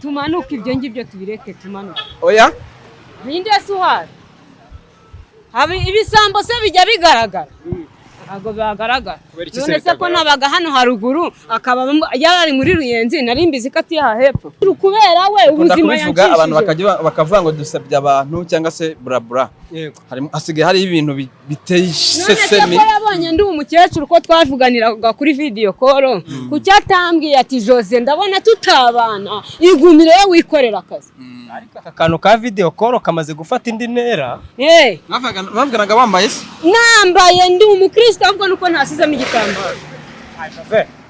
tumanuka ibyo ngibyo tubireke tumanuka. Oya Ninde suhari Habi ibisambo se bijya bigaragara ntago bagaragara none se ko nabaga hano haruguru akaba yarari muri Ruyenzi narimbizi ko ati hepfo kubera we ubuzima yanjishije abantu bakavuga ngo dusabye abantu cyangwa se brabra yego asigaye hari ibintu biteye isesemi none se ko yabonye ndi umukecuru ko twavuganiraga kuri video call kucyatambwiye ati Jose ndabona tutabana igumire we wikorera akazi ariko akakano ka video call kamaze gufata indi ntera bavuganaga bambaye se nambaye ndi umukristo ahubwo nuko ntasizemo igitambaro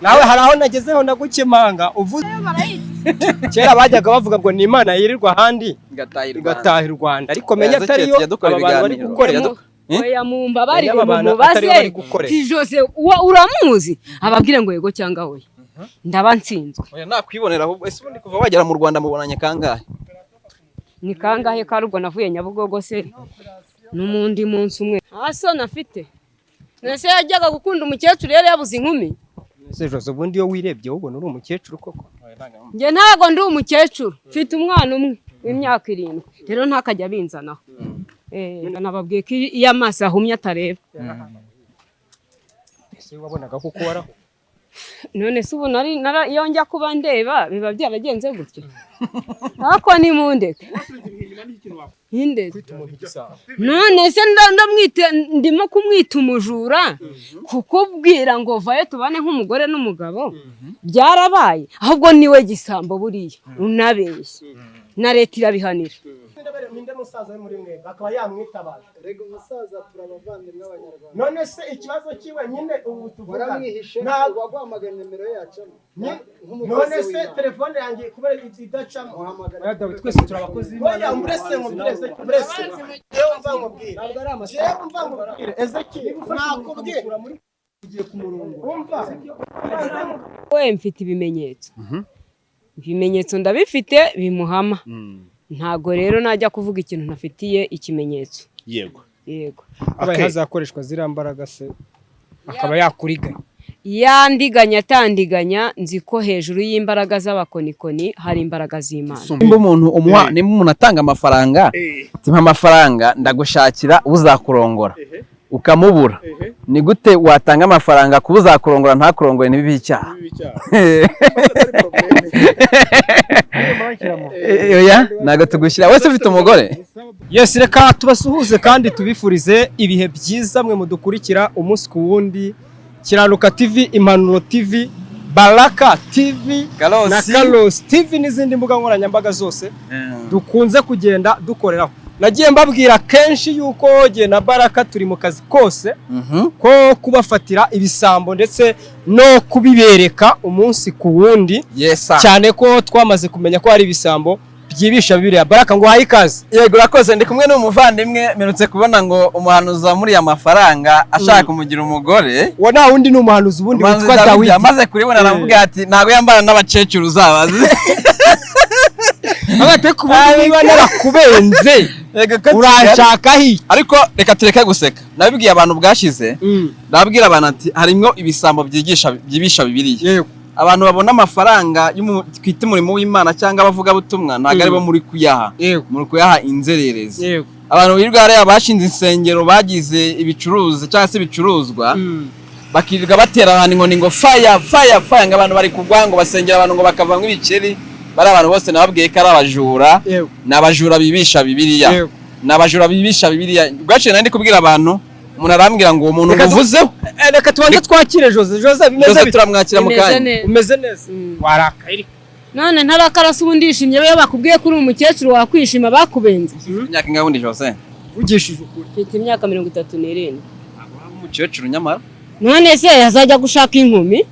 nawe hari aho nagezeho nagukemanga uvuze kera bajyaga bavuga ngo ni Imana yirirwa handi igataha i Rwanda ariko menya atari yo abantu bari gukorera oya mumba bari mubaze Jose uramuzi ababwire ngo yego cyangwa oya ndaba nsinzwe oya nakwibonera ahubwo ese ubundi kuva wagera mu Rwanda mubonanye kangahe ni kangahe karubwo navuye Nyabugogo se n'umundi munsi umwe aso nafite nese yajyaga gukunda umukecuru yari yabuze inkumi ese Jose ubundi yo wirebye ubona uri umukecuru koko nge ntago ndi umukecuru mfite umwana umwe w'imyaka 7 rero ntakajya binzanaho nababwiye ko iyo amaso ahumye atareba ese wabonaga kuko waraho none se ubu iyo njya kuba ndeba biba byaragenze gutyo hako ni mundeke none se ndimo kumwita umujura kukubwira ngo vaye tubane nk'umugore n'umugabo byarabaye ahubwo niwe gisambo buriya unabeshye na leta irabihanira ninde musaza we muri mwe akaba yamwitabaje rega umusaza turabavandimwe abanyarwanda none se ikibazo kiwe nyine ubu tuvuga ntabwo wagwamagana nimero yacamo none se telefone yanjye kubera idacamo muhamagara David twese turabakozi oya umbrese umbrese yewe mva ngubwira ntabwo ari amasaha yewe mva ngubwira Ezeki nakubwira muri ugiye ku murongo umva we mfite ibimenyetso ndabifite bimuhama ntago rero najya kuvuga ikintu ntafitiye ikimenyetso yego abaye hazakoreshwa zirambaraga se akaba yakuriganya yandiganya tandiganya nzi ko hejuru y'imbaraga z'abakonikoni hari imbaraga z'Imana nimba umuntu atanga amafaranga timpa amafaranga ndagushakira uzakurongora ukamubura ni gute watanga amafaranga kuba uzakurongora ntakurongore nibibi icyaha oya nago tugushyira wese ufite umugore yes reka tubasuhuze kandi tubifurize ibihe byiza mwe mudukurikira umunsi ku wundi Kiranuka TV Impanuro TV Baraka TV na Carlos TV n'izindi mbuga nkoranyambaga zose dukunze kugenda dukoreraho nagiye mbabwira kenshi yuko je na Baraka turi mu kazi kose ko kubafatira ibisambo ndetse no kubibereka umunsi ku wundi cyane ko twamaze kumenya ko hari ibisambo byibisha bibiri ya Baraka ngo hayikaze yego urakoze ndi kumwe n'umuvandimwe merutse kubona ngo umuhanuzi muri ya mafaranga ashaka kumugira umugore wo nta wundi ni umuhanuzi ubundi witwa Dawidi amaze kuribona aravuga ati ntago yambara n'abacecuru zabazi abate kubiba n'abakubenze urashaka hi ariko reka tureke guseka nabibwiye abantu bwashize nababwira abantu ati harimo ibisambo byibisha bibiriya yego abantu babona amafaranga twita umurimo w'Imana cyangwa abavuga butumwa ntago ari bo muri kuyaha muri kuyaha inzererezi abantu birirwa hariya bashinze insengero bagize ibicuruza cyangwa se ibicuruzwa bakirirwa batera abantu ngo fire ngo abantu bari kugwa ngo basengera abantu ngo bakavanga ibiceri bari abantu bose nababwiye ko ari abajura n'abajura bibisha bibiriya n'abajura bibisha bibiriya bwaciye nandi kubwira abantu umuntu arambwira ngo umuntu uvuzeho reka tubanze twakire Jose bimeze turamwakira mu kanya umeze neza warakaye none ntarakarasa ubundi yishimye bayo bakubwiye kuri umukecuru wakwishima bakubenze imyaka ingahe undi Jose ugishije ukuri mfite imyaka 37 umukecuru nyamara none se yazajya gushaka inkumi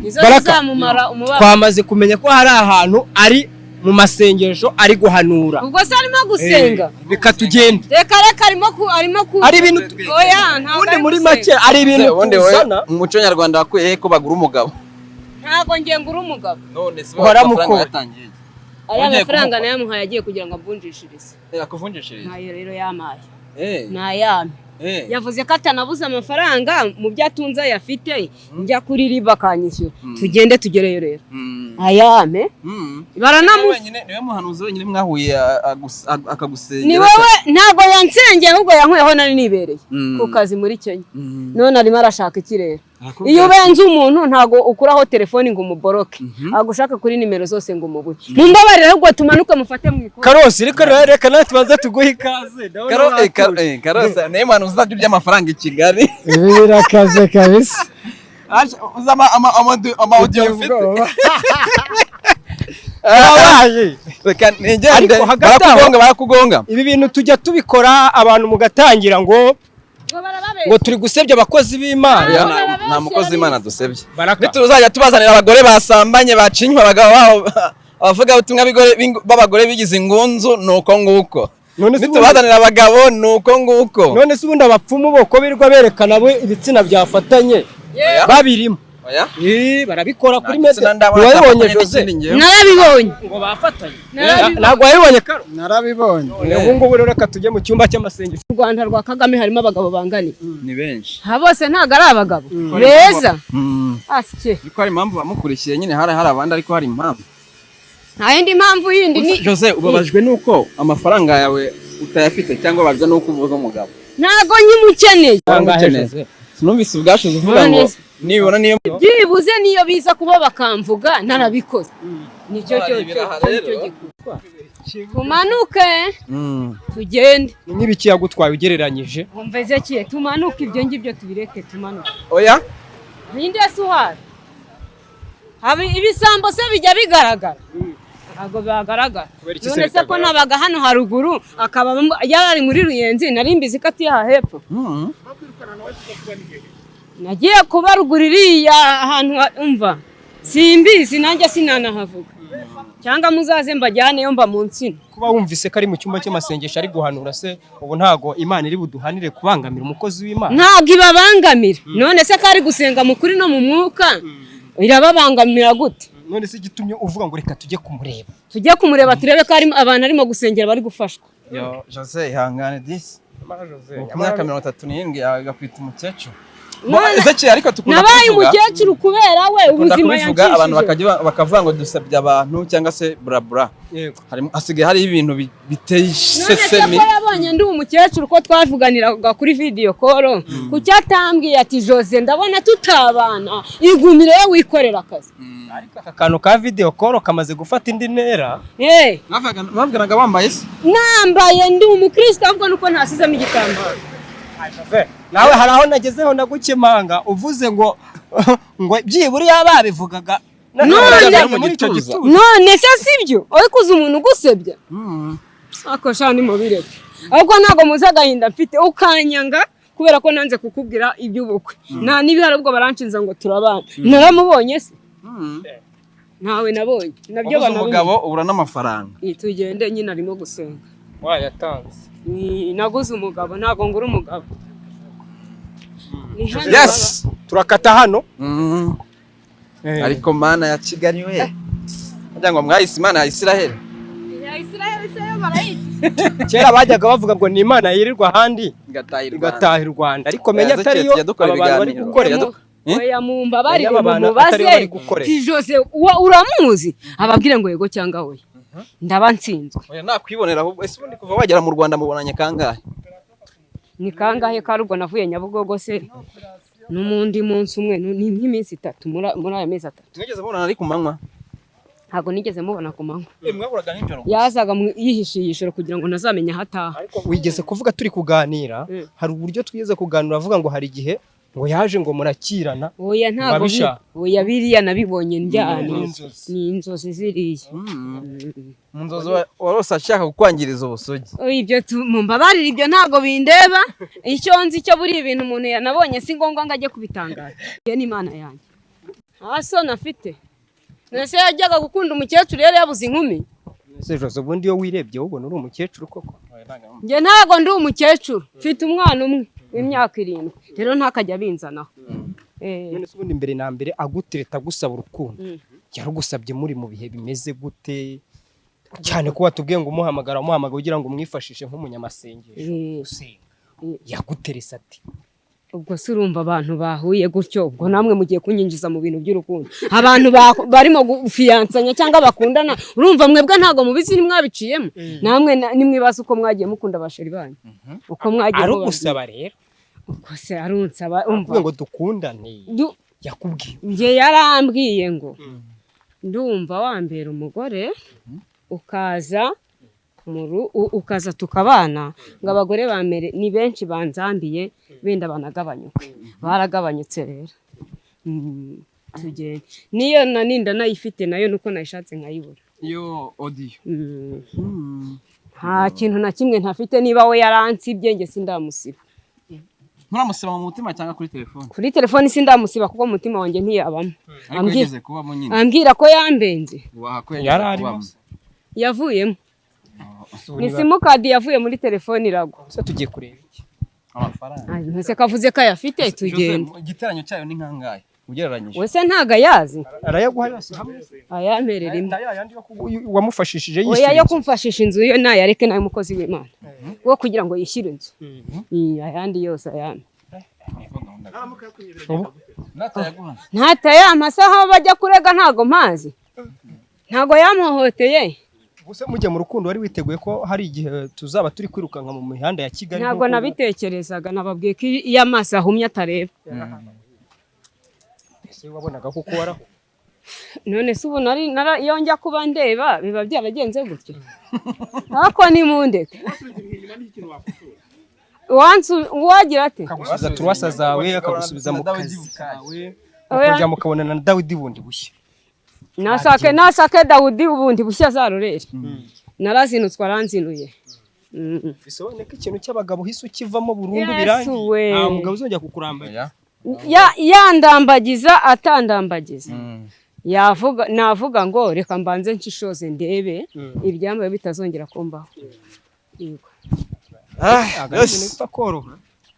izo zamumara umubara twamaze kumenya ko hari ahantu ari mu masengesho ari guhanura ubwo se arimo gusenga reka tugende reka arimo ari ibintu oya ntabwo ubundi muri make ari ibintu tuzana mu muco nyarwanda wakuye ko bagura umugabo ntago ngiye ngura umugabo none se amafaranga yatangiye ari amafaranga nayo yamuhaye agiye kugira ngo avunjishirize akuvunjishirize ntayo rero yamaye ntayame yavuze ko atanabuze amafaranga mu byo atunze ayafite njya kuri riba akanyishyura tugende tugereyo rero ayame baranamuze niwe muhanuzi wenyine mwahuye akagusengera ni wowe ntabwo yansengeye ahubwo yankweho nari nibereye ku kazi muri Kenya none arimo arashaka ikirere iyo ubenze umuntu ntago ukuraho telefoni ngo umuboroke agushaka kuri nimero zose ngo umubure mumbabarire ahubwo tumanuke mufate mu ikora Karosi reka nawe tubanze tuguhe ikaze Karosi niwe muhanuzi uzajya urya amafaranga i Kigali ibi birakaze kabisa uza ama audio ufite reka nigende barakugonga ibi bintu tujya tubikora abantu mugatangira ngo turi gusebya abakozi b'Imana nta mukozi w'Imana dusebye nituzajya tubazanira abagore basambanye bacinywa abagabo babo abavuga ubutumwa b'abagore bigize ingunzu nuko nguko nitubazanira abagabo nuko nguko none se ubundi abapfumu boko birirwa berekana bo ibitsina byafatanye babirimo barabikora kuri media wabibonye Jose narabibonye ngo bafatanye ntabwo wabibonye Karo narabibonye ubu ngubu rero reka tujye mu cyumba cy'amasengesho mu Rwanda rwa Kagame harimo abagabo bangani ni benshi bose ntago ari abagabo beza asike ariko hari impamvu bamukurikiye nyine hari abandi ariko hari impamvu nta yindi mpamvu yindi ni Jose ubabajwe nuko amafaranga yawe utayafite cyangwa babajwe nuko uvuga umugabo ntago nyimukeneye sinumvise ubwashize uvuga ngo nibona niyo byibuze niyo biza kuba bakamvuga narabikoze nicyo gikorwa tumanuke tugende n'ibiki yagutwaye ugereranyije umva Ezekiel tumanuke ibyo ngibyo tubireke tumanuke oya ninde suhari habi ibisambo se bijya bigaragara ntago bagaragara none se ko nabaga hano haruguru akaba yari muri Ruyenzi nari mbizi ko atiye hepfo nagiye kubaruguririya ahantu umva simbizi nanjye sinanahavuga cyangwa muzaze mbajyaneyo mba munsi kuba wumvise ko ari mu cyumba cy'amasengesho ari guhanura se ubu ntago Imana iri buduhanire kubangamira umukozi w'Imana ntago ibabangamira none se ko ari gusenga mu kuri no mu mwuka irababangamira gute none se gitumye uvuga ngo reka tujye kumureba turebe ko ari abantu arimo gusengera bari gufashwa yo Jose ihangane disi ku myaka 37 agakwita umukecuru Ezekiel ariko tukunda kuvuga nabaye umukecuru kubera we ubuzima yancishije abantu bakavuga ngo dusabye abantu cyangwa se brabra hasigaye hari ibintu biteye isesemi none yabonye ndi umukecuru ko twavuganiraga kuri video call kucyatambwiye ati Jose ndabona tutabana igumire yo wikorera akazi ariko aka kantu ka video call kamaze gufata indi ntera mwavuganaga wambaye se nambaye ndi umukristo ahubwo nuko ntasizemo igitambaro nawe hari aho nagezeho nagukemanga uvuze ngo byibura yababivugaga none se sibyo uri kuza umuntu ugusebya ako shani mu bireke ahubwo ntago muzi agahinda mfite ukanyanga kubera ko nanze kukubwira iby'ubukwe nta n'ibihari ubwo baranshinza ngo turabana naramubonye se ntawe nabonye nabyo banabonye umugabo ubura n'amafaranga tugende nyine arimo gusenga wayatanze naguze umugabo ntago ngura umugabo yes turakata hano ariko mana ya Kigali we ajya ngo mwahise Imana ya Israel se yo barayita kera bajyaga bavuga ngo ni Imana yirirwa ahandi igataha i Rwanda ariko menya atari yo abantu bari gukorera oya mumbabarire mubaze Jose uramuzi ababwire ngo yego cyangwa oya ndaba nsinzwe oya nakwibonera ahubwo ese ubundi kuva wagera mu Rwanda mubonanye kangahe ni kangahe karubwo navuye Nyabugogo se n'umundi munsi umwe ni nk'iminsi 3 muri aya mezi 3 mwigeze mubona ari ku manywa ntago nigeze mubona ku manywa mwaburaga nijoro yazaga yihishiye ijoro kugira ngo nazamenye hataha ariko wigeze kuvuga turi kuganira hari uburyo twigeze kuganira avuga ngo hari igihe ngo yaje ngo murakirana oya ntago oya biriya nabibonye njyane ni inzozi ziriya mu nzozi warose ashaka kukwangiriza ubusugi ibyo mumbabarire ibyo ntago bindeba icyo nzi cyo buri ibintu umuntu yanabonye si ngombwa ngo ajye kubitangaza iyo ni Imana yanjye aso nafite nese yajyaga gukunda umukecuru yari yabuze inkumi se Jose ubundi yo wirebye ubona uri umukecuru koko nge ntago ndi umukecuru mfite umwana umwe w'imyaka 7 rero ntakajya binzanaho none se ubundi mbere na mbere agutereta gusaba urukundo yarugusabye muri mu bihe bimeze gute cyane ko watubwiye ngo umuhamagara ugira ngo umwifashishe nk'umunyamasengesho yaguterese ati ubwo se urumva abantu bahuye gutyo ubwo namwe mugiye kunyinjiza mu bintu by'urukundo abantu barimo gufiyansanya cyangwa bakundana urumva mwebwe ntago mubizi nimwabiciyemo namwe nimwibaza uko mwagiye mukunda abasheri banyu uko mwagiye ari ugusaba rero uko se arunsaba umva ngo dukundane yakubwiye nge yarambwiye ngo ndumva wambera umugore ukaza ukaza tukabana ngo abagore bamere ni benshi banzambiye benda banagabanyuke baragabanyutse rero tugende niyo naninda nayifite nayo nuko nayishatse nkayibura iyo audio nta kintu na kimwe ntafite niba we yaransibye nge sindamusiba muramusiba mu mutima cyangwa kuri telefone sindamusiba kuko mu mutima wanjye ntiyabamo ambwira ko yambenze yararimo yavuyemo ni simukadi yavuye muri telefone iragwa se tugiye kureba iki amafaranga ntese kavuze ko ayafite tugende igiteranyo cyayo ni nkangahe ugereranyije wese ntago ayazi arayaguha yose hamwe ayamperera imwe yandi wamufashishije yishyura oya yo kumfashisha inzu yo nayareke nayo umukozi w'Imana wo kugira ngo yishyire inzu ayandi yose ayandi ntataye amasaha bajya kurega ntago mpazi ntago yamuhoteye Ubuse mujye mu rukundo wari witeguye ko hari igihe tuzaba turi kwirukanka mu mihanda ya Kigali ntago nabitekerezaga nababwiye ko iyo amaso ahumye atareba ese wabonaga ko waraho none se ubu iyo njya kuba ndeba biba byaragenze gutyo ariko nimundeke wagira ate kagusubiza turwasa zawe akagusubiza mu kazi kawe ukajya mukabonana na Dawidi bundi bushya nasake Dawudi ubundi bushya zarorere narazinutswe aranzinuye bisoboneka ikintu cy'abagabo hise ukivamo burundu birangiye nta mugabo uzongera kukurambagiza yandambagiza atandambagiza navuga ngo reka mbanze nshishoze ndebe iryambaye bitazongera kumbaho yego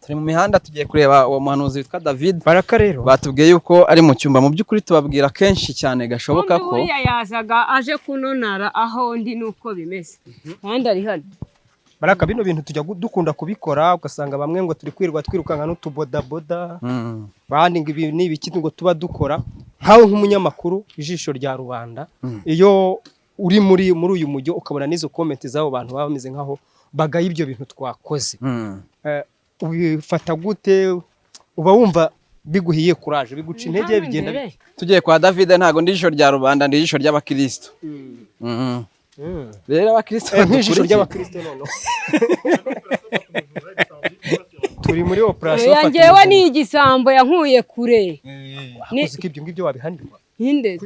turi mu mihanda tugiye kureba uwo muhanuzi witwa David Baraka rero batubwiye yuko ari mu cyumba mu by'ukuri tubabwira kenshi cyane gashoboka ko yazaga aje kunonara aho ndi nuko bimeze kandi ari hano Baraka bino bintu tujya dukunda kubikora ugasanga bamwe ngo turi kwirwa twirukanka n'utubodaboda bandi ngo ibi ni ibiki ngo tuba dukora nkawe nk'umunyamakuru ijisho rya rubanda iyo uri muri uyu mujyi ukabona n'izo comment z'abo bantu baba bameze nkaho bagaye ibyo bintu twakoze ubifata gute uba wumva biguhiye courage biguca intege bigenda tugiye kwa David ntago ndi ijisho rya rubanda ndi ijisho ry'abakristo rero abakristo nk'ijisho ry'abakristo none turi muri operation yangewe ni igisambo yankuye kure akoze ibyo ngibyo wabihanirwa hinde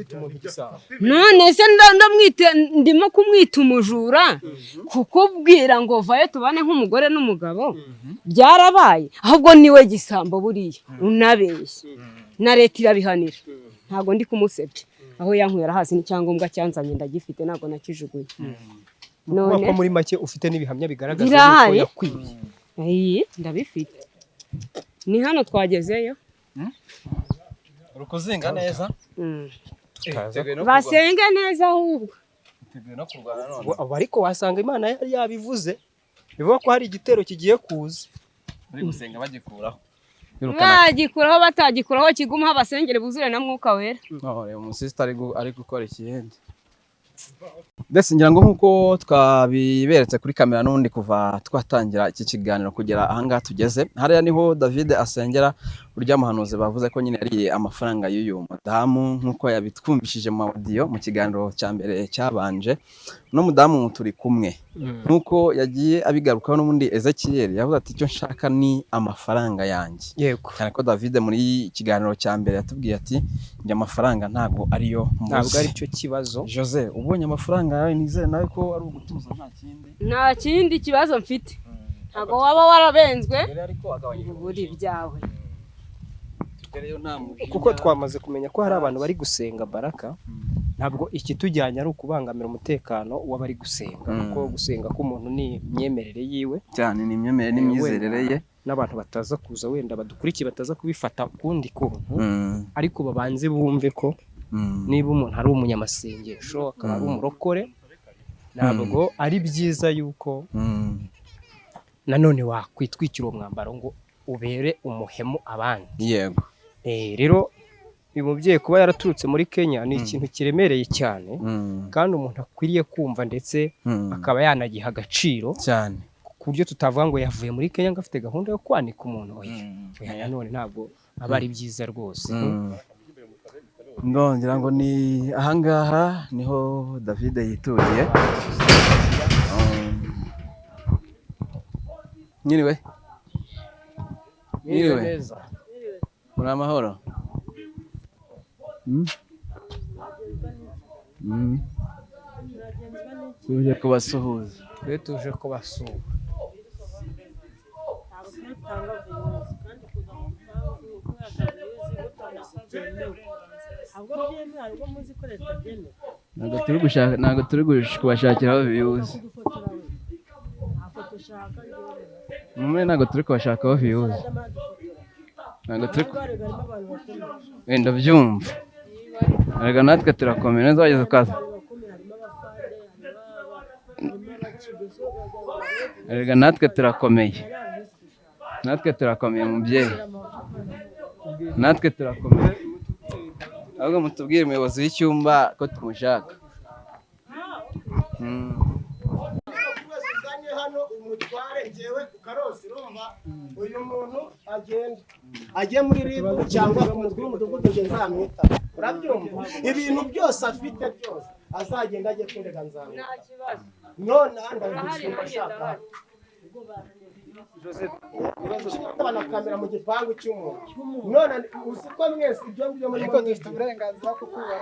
none se ndamwite ndimo kumwita umujura kukubwira ngo vaye tubane nk'umugore n'umugabo byarabaye ahubwo niwe gisambo buriya unabeshye na leta irabihanira ntago ndi kumusebye aho yankuye arahazi n'icyangombwa cyanzanye ndagifite ntago nakijuguye none ko muri make ufite n'ibihamya bigaragaza ko yakwiye ndabifite ni hano twagezeyo urukuzinga neza basenge neza ahubwo ariko wasanga Imana yari yabivuze bivuga ko hari igitero kigiye kuza bari gusenga bagikuraho bagikuraho batagikuraho kiguma abasengere buzure na mwuka wera umusista ari gukora ikihende ndetse ngira ngo nk'uko twabiberetse kuri kamera n'undi kuva twatangira iki kiganiro kugera ahangaha tugeze hariya niho David asengera urya muhanuzi bavuze ko nyine yariye amafaranga y'uyu mudamu nk'uko yabitwumvishije mu audio mu kiganiro cya mbere cyabanje no mudamu turi kumwe nk'uko yagiye abigarukaho n'ubundi Ezekiel yavuze ati icyo nshaka ni amafaranga yanjye yego cyane ko David muri kiganiro cya mbere yatubwiye ati njye amafaranga ntago ariyo ntabwo ari cyo kibazo Jose ubonye amafaranga yawe nizere nawe ko ari ugutuza nta kindi kibazo mfite ntago waba warabenzwe buri byawe kuko twamaze kumenya ko hari abantu bari gusenga Baraka ntabwo ikitujyanye ari ukubangamira umutekano w'abari gusenga kuko gusenga k'umuntu ni imyemerere yiwe cyane ni imyemerere n'imyizerere ye n'abantu bataza kuza wenda badukurikiye bataza kubifata ukundi kuntu ariko babanze bumve ko niba umuntu ari umunyamasengesho akaba ari umurokore ntabwo ari byiza yuko nanone wakwitwikira uwo mwambaro ngo ubere umuhemu abandi. Yego. Rero uyu mubyeyi kuba yaraturutse muri Kenya ni ikintu kiremereye cyane kandi umuntu akwiriye kumva ndetse akaba yanagiha agaciro cyane, ku buryo tutavuga ngo yavuye muri Kenya ngo afite gahunda yo kwanika umuntu. Nanone ntabwo aba ari byiza rwose. Ndongera ngo ni ahangaha niho David yituriye. Nyiriwe neza, muri amahoro? Tuje kubasuhuza. Tuje kubasura. Ntabwo turi kubashakiraho views. Ntabwo turi kubashakaho views. Ntabwo turi wenda byumva. Erega natwe turakomeye neza wageze ukaza. Erega natwe turakomeye. Natwe turakomeye mubyeyi. Natwe turakomeye. Ahubwo mutubwire umuyobozi w'icyumba ko tumushaka. Hano umutware ngewe ukarosi rumva uyu muntu agenda agiye muri ribu cyangwa ku mutwe w'umudugudu nge nzamwita. Urabyumva? Ibintu byose afite byose azagenda ajye kurega nzamwita. None ndabishaka ashaka banakamera mu gipangu cy'umuntu. None uzi ko mwese ibyo ngibyo muri ko dufite uburenganzira bwo kubara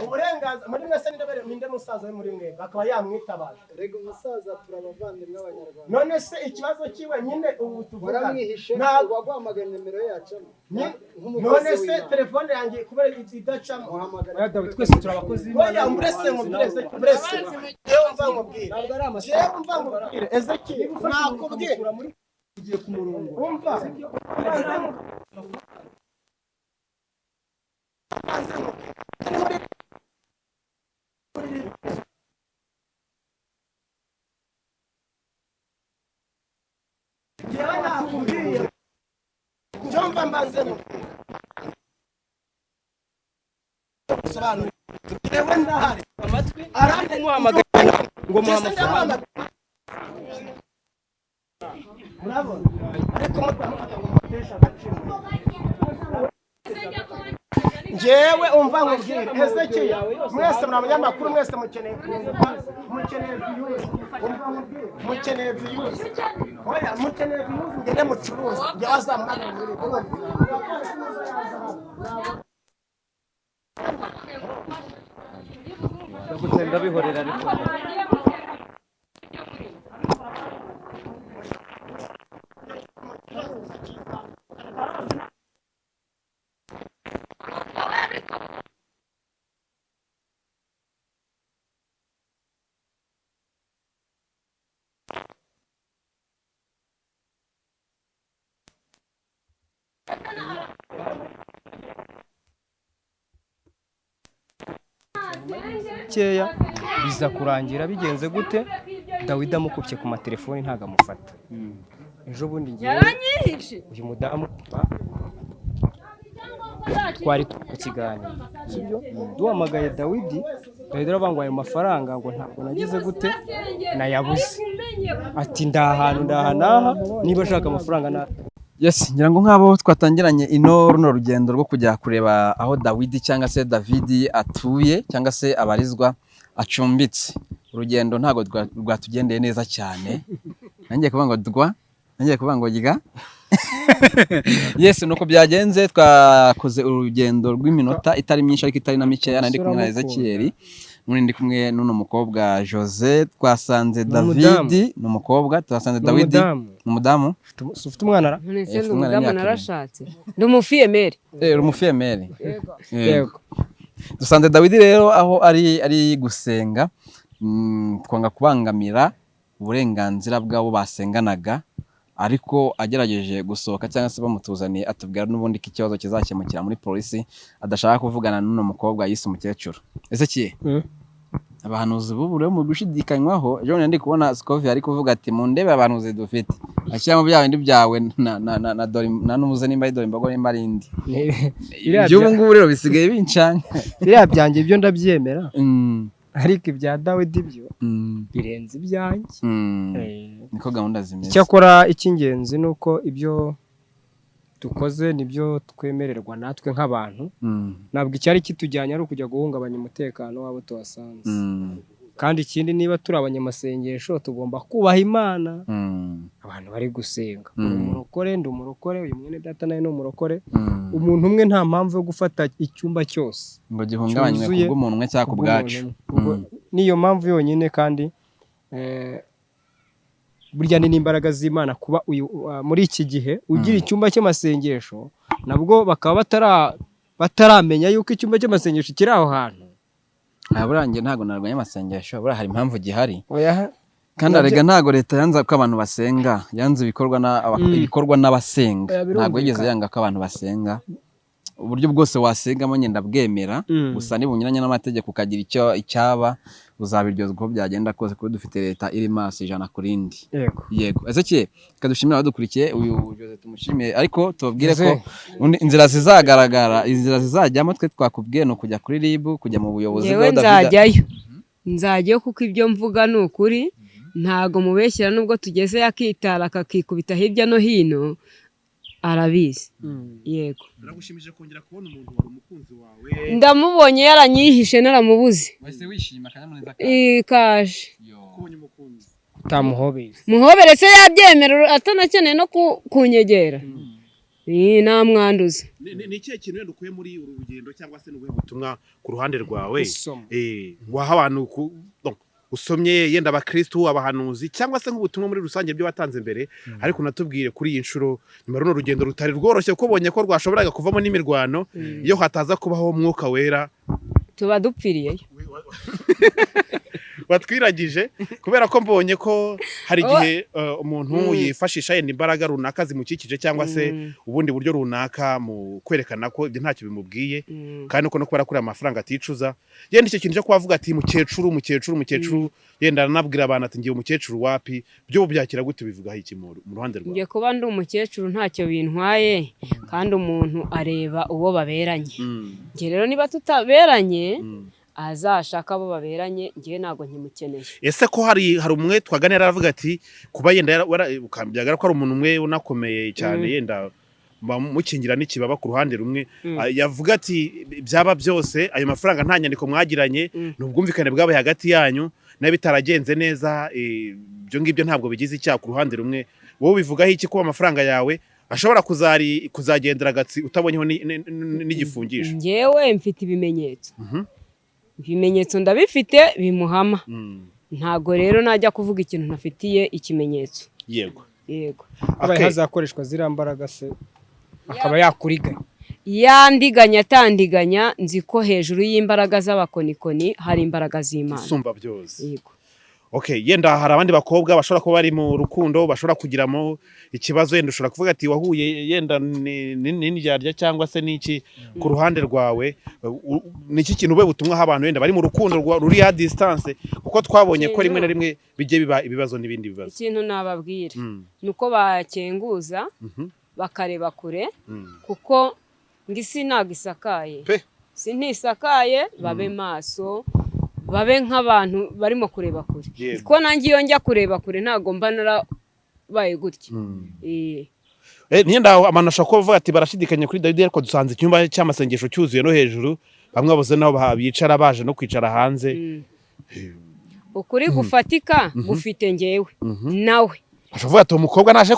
uburenganzira muri mwese ninde musaza we muri mwebwe akaba yamwitabaje. Rega umusaza turabavandimwe abanyarwanda. None se ikibazo kiwe nyine ubu tuvuga ntabwo waguhamagara nimero ye yacamo. None se telefone yanjye kubera idacamo twese turabakozi b'Imana. Umbrese yewe umva ngubwire Ezekiel nakubwire ugiye ku murongo umva yewe nakubwiye cyomba mbanzemo sobanura yewe ndahari amatwi arande muhamagara ngo muhamagara. Bravo. Ariko mutesha agaciro. Njewe umva nkubwire Ezekiel mwese muri abanyamakuru mwese mukeneye views. Mukeneye views. Oya mukeneye views ngende mucuruza. Njye wazamwana muri ko. Ndagusenda bihorera ariko. Keya biza kurangira bigenze gute Dawidi amukubye ku matelefoni ntago amufata. Ejo bundi ngiye uyu mudamu twari ku kiganiro sibyo duhamagaye Dawidi aravuga ayo mafaranga ngo ntabwo nagize gute nayabuze ati ndahantu ndahanaha niba ashaka amafaranga na Yes, ngira ngo nk'abo twatangiranye runo rugendo rwo kujya kureba aho Dawidi cyangwa se David atuye cyangwa se abarizwa acumbitse. Urugendo ntago rwatugendeye neza cyane. Nangiye kuvuga ngo giga. Yes, nuko byagenze twakoze urugendo rw'iminota itari myinshi ariko itari na mikeya. Nandi kumwe na Ezekiel, ndi kumwe n'uno mukobwa Jose, twasanze David n'umukobwa, twasanze David n'umudamu. Ufite umwana ara? Umudamu narashatse. Ndi umufiyemeri. Umufiyemeri. Yego. Dusanze David rero aho ari gusenga, twanga kubangamira uburenganzira bwabo basenganaga, ariko agerageje gusohoka cyangwa se bamutuzaniye atubwira n'ubundi ko ikibazo kizakemukira muri polisi, adashaka kuvugana n'uno mukobwa yise umukecuru. Ese kiye abahanuzi b'ubu rero mu gushidikanywaho ejo ndi kubona Scovia ari kuvuga ati mu ndebe abahanuzi dufite ashyiramo bya bindi byawe na dore na numuze nimba dore imbago nimba arindi ibyo ngubu rero bisigaye bincanye biriya byanjye ibyo ndabyemera ariko ibya Dawidi byo birenze ibyanjye niko gahunda zimeze cyakora icy'ingenzi nuko ibyo dukoze nibyo twemererwa natwe nk'abantu ntabwo icyari kitujyanye ari ukujya guhungabanya umutekano wabo tuhasanze kandi ikindi niba turi abanyamasengesho tugomba kubaha Imana abantu bari gusenga umurokore ndi umurokore uyu mwene data nawe ni umurokore umuntu umwe nta mpamvu yo gufata icyumba cyose ngo gihungabanywe kubw'umuntu umwe cyangwa kubwacu niyo mpamvu yonyine kandi burya ni n'imbaraga z'Imana kuba muri iki gihe ugira icyumba cy'amasengesho nabwo bakaba bataramenya yuko icyumba cy'amasengesho kiri aho hantu burangiye ntabwo narwanya amasengesho buriya hari impamvu gihari kandi arega ntabwo leta yanze ko abantu basenga yanze ibikorwa n'abasenga ntabwo yigeze yanga ko abantu basenga uburyo bwose wasengamo nyenda bwemera gusa nibunyuranye n'amategeko ukagira icyaba uzabiryozwa uko byagenda kose kuko dufite leta iri maso ijana ku rindi yego Ezekiel kadushimira abadukurikiye uyu Jose tumushimiye ariko tubabwire ko inzira zizagaragara inzira zizajyamo twe twakubwiye no kujya kuri RIB kujya mu buyobozi bwa nzajyayo kuko ibyo mvuga ni ukuri ntago mubeshyira nubwo tugeze yakitara akakikubita hirya no hino arabizi yego biragushimije kongera kubona umuntu wari umukunzi wawe ndamubonye yaranyihishe naramubuze wese wishima kanyamuneza kaje kubonye umukunzi utamuhobeye muhobere se yabyemera atanakeneye no kunyegera namwanduza ni ikihe kintu wenda ukuye muri uru rugendo cyangwa se n'ubuhe butumwa ku ruhande rwawe waha abantu usomye yenda abakristu abahanuzi cyangwa se nk'ubutumwa muri rusange byo watanze mbere ariko natubwire kuri iyi nshuro nyuma runo rugendo rutari rworoshye ko ubonye ko rwashoboraga kuvamo n'imirwano iyo hataza kubaho umwuka wera tuba dupfiriyeyo batwiragije kubera ko mbonye ko hari igihe umuntu yifashisha yenda imbaraga runaka zimukikije cyangwa se ubundi buryo runaka mu kwerekana ko ibyo ntacyo bimubwiye kandi uko no kubera kuri amafaranga aticuza yenda icyo kintu cyo kuvuga ati mukecuru yenda anabwira abantu ati ngiye umukecuru wapi byo byakira gute bivugaho iki mu ruhande rwawe ngiye kuba ndi umukecuru ntacyo bintwaye kandi umuntu areba uwo baberanye ngiye rero niba tutaberanye azashaka abo baberanye ngiye ntago nkimukeneye ese ko hari umwe twaganira aravuga ati kuba yenda ukambyaga ko ari umuntu umwe unakomeye cyane yenda mukingira n'ikibaba ku ruhande rumwe yavuga ati byaba byose ayo mafaranga nta nyandiko mwagiranye n'ubwumvikane bwabaye hagati yanyu nayo bitaragenze neza ibyo ngibyo ntabwo bigize icyaha ku ruhande rumwe wowe bivugaho iki kuba amafaranga yawe ashobora kuzagendera agatsi utabonyeho n'igifungisho ngewe mfite ibimenyetso ibimenyetso ndabifite bimuhama ntago rero najya kuvuga ikintu ntafitiye ikimenyetso yego abaye hazakoreshwa ziriya mbaraga se akaba yakuriganya yandiganya atandiganya nzi ko hejuru y'imbaraga z'abakonikoni hari imbaraga z'Imana isumba byose yego yenda hari abandi bakobwa bashobora kuba bari mu rukundo bashobora kugiramo ikibazo yenda ushobora kuvuga ati wahuye yenda n'indyarya cyangwa se n'iki ku ruhande rwawe n'iki kintu ube butumwaho abantu yenda bari mu rukundo ruri ya distance kuko twabonye ko rimwe na rimwe bijye biba ibibazo n'ibindi bibazo ikintu nababwira nuko bakenguza bakareba kure kuko ngisi ntago isakaye sintisakaye babe maso babe nk'abantu barimo kureba kure ko nanjye iyo njya kureba kure ntago mba narabaye gutya niyenda abantu ashobora kuvuga ati barashidikanya kuri Dawidi ariko dusanze icyumba cy'amasengesho cyuzuye no hejuru bamwe babuze naho bicara baje no kwicara hanze ukuri gufatika gufite ngewe nawe ashobora ati umukobwa naje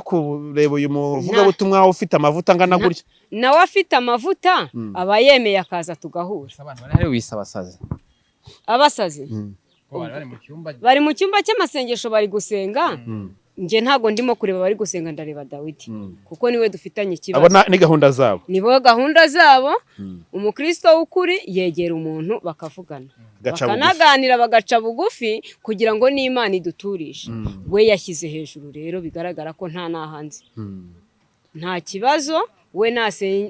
kureba uyu muvugabutumwa ufite amavuta angana gutya nawe afite amavuta aba yemeye akaza tugahura abantu bari wisa abasazi bari mu cyumba cy'amasengesho bari gusenga nge ntago ndimo kureba bari gusenga ndareba Dawidi kuko niwe dufitanye ikibazo abo ni gahunda zabo nibo gahunda zabo umukristo w'ukuri yegera umuntu bakavugana bakanaganira bagaca bugufi kugira ngo n'Imana iduturishe we yashyize hejuru rero bigaragara ko nta nahanze nta kibazo we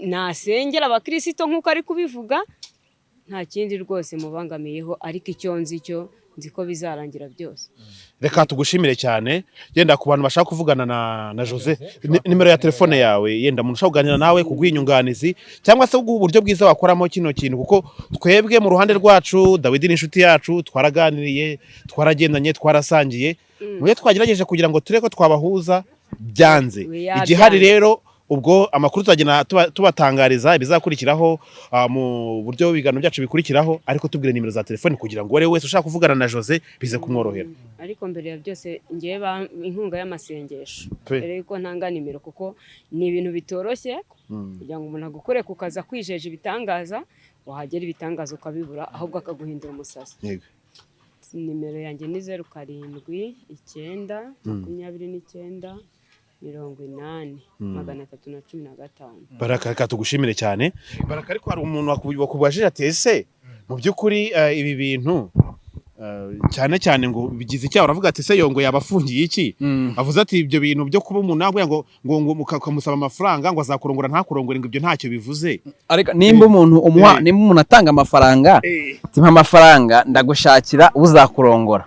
nasengera abakristo nk'uko ari kubivuga nta kindi rwose mubangamiyeho, ariko icyo nzi ko bizarangira byose. Reka tugushimire cyane. Yenda ku bantu bashaka kuvugana na Jose, nimero ya telefone yawe, yenda umuntu ushaka kuganira nawe, kuguha inyunganizi cyangwa se kuguha uburyo bwiza wakoramo kino kintu, kuko twebwe mu ruhande rwacu Dawidi n'inshuti yacu twaraganiriye, twaragendanye, twarasangiye, muye twagerageje kugira ngo tureko twabahuza byanze. Igihari rero ubwo amakuru tuzagenda tubatangariza ibizakurikiraho mu buryo ibiganiro byacu bikurikiraho, ariko tubwire nimero za telefone kugira ngo wese ushaka kuvugana na Jose bize kumworohera. Ariko mbere ya byose ngiye inkunga y'amasengesho mbere yuko ntanga nimero, kuko ni ibintu bitoroshye kugira ngo umuntu agukore kukaza kwijeje ibitangaza, wahagera ibitangaza ukabibura, ahubwo akaguhindura umusazi. Nimero yanjye ni 07 9 29 315. Baraka, reka tugushimire cyane. Baraka, ariko hari umuntu wakubajije ati ese mu by'ukuri ibi bintu cyane cyane ngo bigize icyaha, uravuga ati se yongo yabafungiye iki? Avuze ati ibyo bintu byo kuba umuntu nabwo ngo mukamusaba amafaranga ngo azakurongora ntakurongore, ngo ibyo ntacyo bivuze. Ariko nimba umuntu atanga amafaranga, timpa amafaranga ndagushakira uzakurongora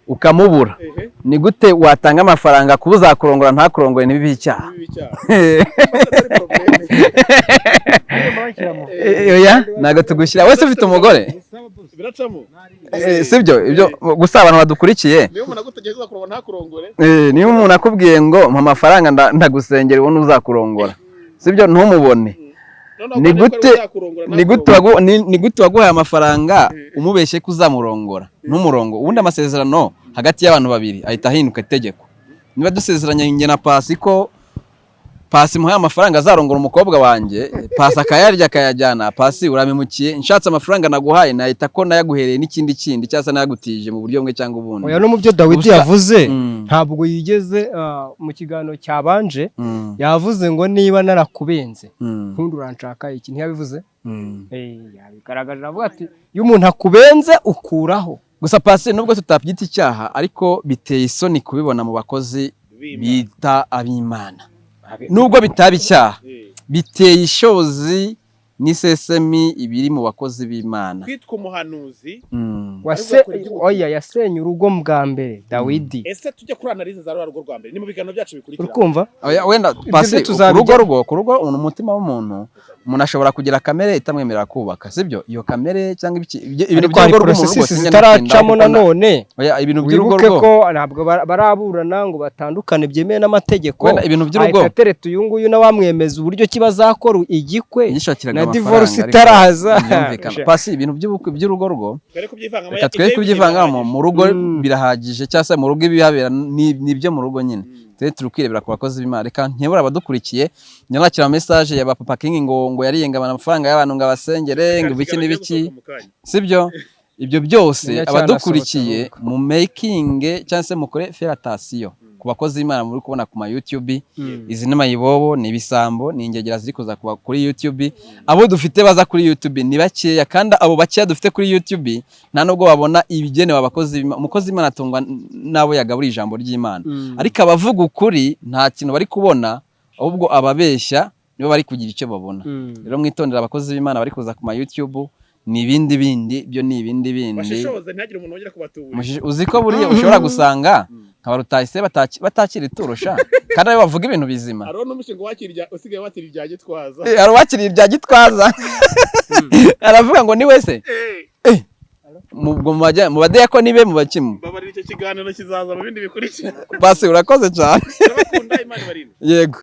ukamubura, ni gute watanga amafaranga kuba uzakurongora ntakurongore? Nibibi icyaha. Oya, nago tugushyira wese ufite umugore biracamo, sibyo? Ibyo gusa abantu badukurikiye, niyo umuntu agutegeza kurongora ntakurongore, niyo umuntu akubwiye ngo mpa amafaranga ndagusengera ubone uzakurongora, sibyo? Ntumubone. Ni gute waguhaye amafaranga umubeshye ko uzamurongora ntumurongo? Ubundi amasezerano hagati y'abantu babiri ahita ahinduka itegeko. Niba dusezeranye njye na Pasi ko Pasi muhaye amafaranga azarongora umukobwa wanjye, Pasi akayarya akayajyana, Pasi uramemukiye, nshatse amafaranga naguhaye nahita ko nayaguhereye n'ikindi cyangwa nayagutije mu buryo bumwe cyangwa ubundi. Oya, no mu byo Dawidi yavuze ntabwo yigeze mu kiganiro cyabanje yavuze ngo niba narakubenze nkundi uranshaka iki, ntiyabivuze. Yabigaragaje avuga ati iyo umuntu akubenze ukuraho. Gusa Pasi nubwo tutabyita icyaha, ariko biteye isoni kubibona mu bakozi bita ab'Imana. Nubwo bitaba icyaha, biteye ishozi n'isesemi ibiri mu bakozi b'Imana. Kwitwa umuhanuzi oya yasenye urugo bwa mbere Dawidi. Ese tujye kuri analize za rugo rwa mbere ni mu biganiro byacu bikurikira. Ukumva? Oya, wenda Pasi ku rugo umutima w'umuntu ashobora kugira kamere itamwemerera kubaka, sibyo? Iyo kamere cyangwa ibintu by'urugo rw'umuntu zitaracamo nanone. Oya, ibintu by'urugo ko ntabwo baraburana ngo batandukane byemeye n'amategeko. Wenda ibintu by'urugo atereta uyu nguyu nawamwemeza uburyo kibazakora igikwe na divorce itaraza. Pasi ibintu by'urugo rwo twe kubyivangamo mu rugo birahagije, cyangwa se mu rugo ibihabera nibyo mu rugo nyine. Turukirebera ku bakozi b'Imana. Reka nkebura abadukurikiye, nyakira message ya Papa King ngo yariyenga amafaranga y'abantu ngo abasengere ngo ibiki n'ibiki, sibyo? Ibyo byose abadukurikiye mu making cyangwa se mukore feratasiyo ku bakozi b'Imana muri kubona ku ma YouTube. Izi ni mayibobo, ni ibisambo, ni ingegera ziri kuza kuri YouTube. Abo dufite baza kuri YouTube ni bakeya, kandi abo bakeya dufite kuri YouTube nta nubwo babona ibigenewe abakozi. Umukozi w'Imana atungwa nabo yagabura ijambo ry'Imana, ariko abavuga ukuri nta kintu bari kubona, ahubwo ababeshya nibo bari kugira icyo babona. Rero mwitondera abakozi b'Imana bari kuza ku ma YouTube, ni ibindi byo ni ibindi bashishoze ntagire umuntu wongera kubatubura. Uzi ko buriya ushobora gusanga nk'abarutayise batakiri turusha kandi ari bavuga ibintu bizima. Aro n'umushinga wakirya usigaye watira ibya Gitwaza. Aro wakiriye ibya Gitwaza. Aravuga ngo ni wese mu badiyakoni be mu bakimu. Babarira icyo kiganiro kizaza mu bindi bikurikira. Pasi urakoze cyane. Bakunda Imana barinde. Yego.